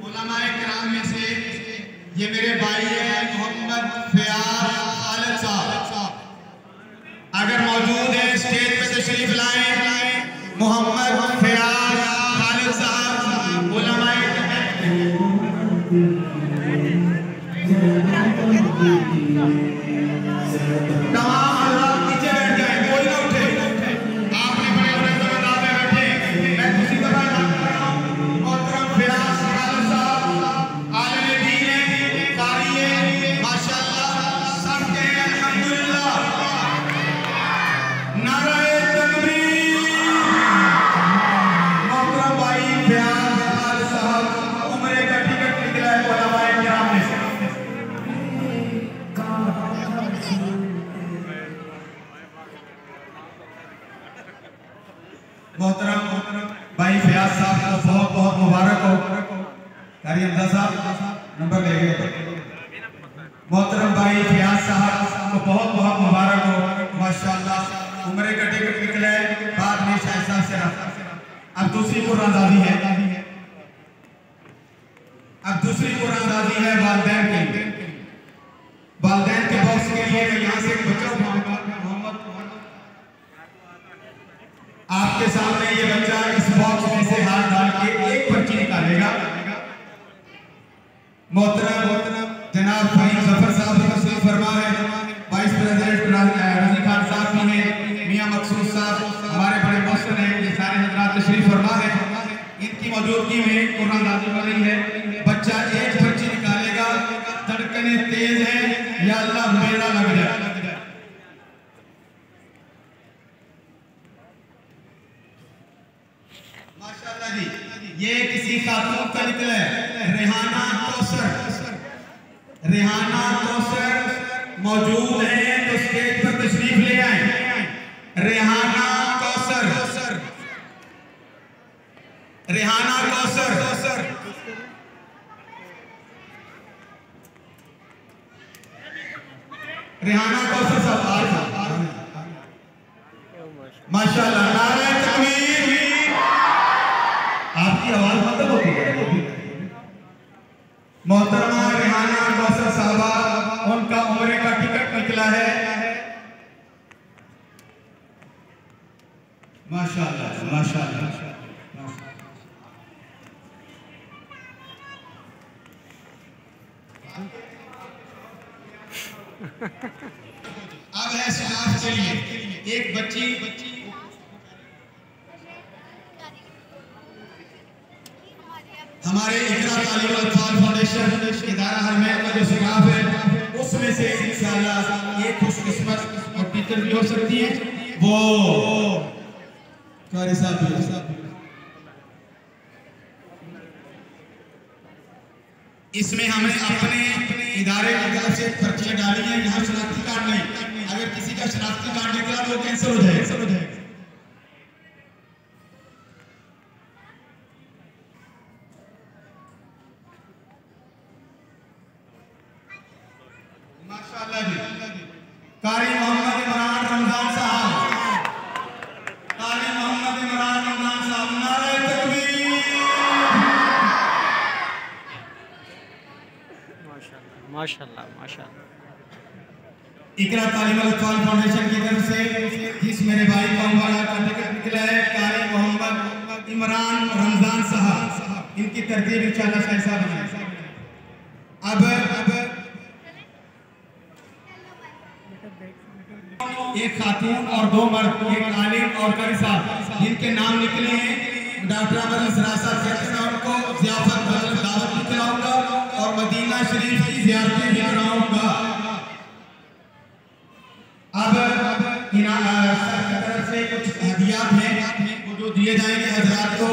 उलमाए किराम में से ये मेरे भाई है मोहम्मद फयाज खालिद साहब, अगर मौजूद है स्टेज पे तशरीफ लाएं। मोहम्मद फयाज खालिद साहब उलमाए मोहतरम भाई फयाज साहब को बहुत बहुत मुबारक हो। हमजा साहब नंबर ले गए। मोहतरम भाई फयाज साहब को बहुत बहुत मुबारक हो। माशाअल्लाह उम्र का टिकट निकले बाद में शायद साहब से अब दूसरी कुरानदादी है। वालिदैन के बॉक्स के लिए मैं यहाँ से एक बच्चा उठाऊंगा। मोहम्मद आपके सामने ये बच्चा इस बॉक्स में से हाथ डाल के एक पर्ची निकालेगा। मोहतरम जनाब भाई जफर साहब तशरीफ फरमा है। वाइस प्रेसिडेंट रजी खान साहब भी हैं, मियां मकसूद साहब हमारे बड़े मौसम हैं, ये सारे हजरात तशरीफ फरमा है। इनकी मौजूदगी में कुरानदादी हो रही है। बच्चा एक पर्ची निकालेगा, धड़कने तेज है या अल्लाह मेरा लग जाए। माशाअल्लाह जी, ये किसी खातून का निकला है, रेहाना कौसर मौजूद है तो स्टेज पर तशरीफ ले आए। रेहाना कौसर साहब माशाअल्लाह, नारे तकबीर। आपकी आवाज मतलब होती है। मोहतरमा रेहाना कौसर साहबा, उनका उम्र का टिकट निकला है। माशाअल्लाह माशाअल्लाह। अब है शराफ के लिए एक बच्ची हमारे इकरा तालीम अत्फाल फाउंडेशन इदारा हरमैन का जो शराफ है उसमें से इंशाअल्लाह एक खुशकिस्मत और टीचर भी हो सकती है। वो कारी साहब इसमें हमें अपने इदारे की तरफ से पर्चियां डाली है। यहाँ शनाख्ती कार्ड नहीं, अगर किसी का शनाख्ती कार्ड निकला तो वो कैंसिल हो जाएगा। माशाअल्लाह जी, कारी मोहम्मद इमरान रमजान साहब, नारे तकबीर। माशाअल्लाह माशाअल्लाह। इकरा तालीम अत्फाल फाउंडेशन की तरफ से जिस मेरे भाई का उम्र का टिकट निकला है, कारी मोहम्मद इमरान रमजान साहब, इनकी तरतीब इंशाअल्लाह ऐसा बनाए। अब एक खातून और दो मर्द, एक आलिम और कारी साहब, जिनके नाम निकले हैं। डॉक्टर अहमद असरार साहब कहते हैं उनको ज़ियाफत दावत भी कराऊंगा और मदीना शरीफ की ज़ियारतें भी कराऊंगा। अब इन तरफ से कुछ हदियात हैं वो जो दिए जाएंगे हजरात को।